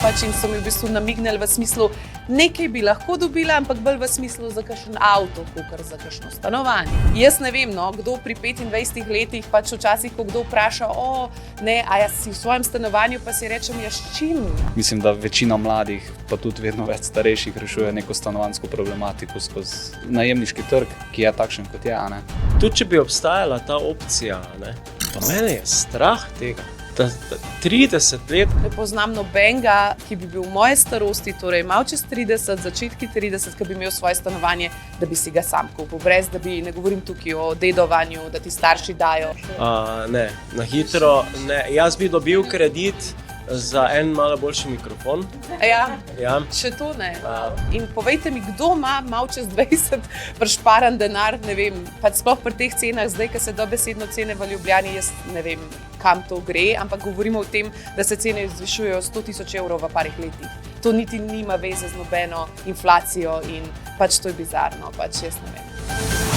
pač in so mi v bistvu namignili v smislu, nekaj bi lahko dobila, ampak bolj v smislu za kakšen avto, kakor za kakšno stanovanje. Jaz ne vem, no, kdo pri 25 letih, pač včasih, ko kdo vpraša, a jaz si v svojem stanovanju, pa si rečem, ja, s čim? Mislim, da večina mladih, pa tudi vedno več starejših, rešuje neko stanovanjsko problematiko skozi najemniški trg, ki je takšen, kot je, a ne. Tudi če bi obstajala ta opcija, ne, pa mene je strah tega. 30 let. Ne poznam nobenega, ki bi bil v moje starosti, torej malo čez 30, začetki 30, ki bi imel svoje stanovanje, da bi si ga sam kupil, brez da bi, ne govorim tukaj o dedovanju, da ti starši dajo. Ne, na hitro ne. Jaz bi dobil kredit za en malo boljši mikrofon. Ja, Še to ne. In povejte mi, kdo ima malo čez 20 prišparan denar, ne vem, pač sploh pri teh cenah, zdaj, ko se dobesedno cene v Ljubljani, jaz ne vem, kam to gre, ampak govorimo o tem, da se cene zvišujejo 100 000 evrov v parih letih. To niti nima veze z nobeno inflacijo in pač to je bizarno, pač jaz ne vem.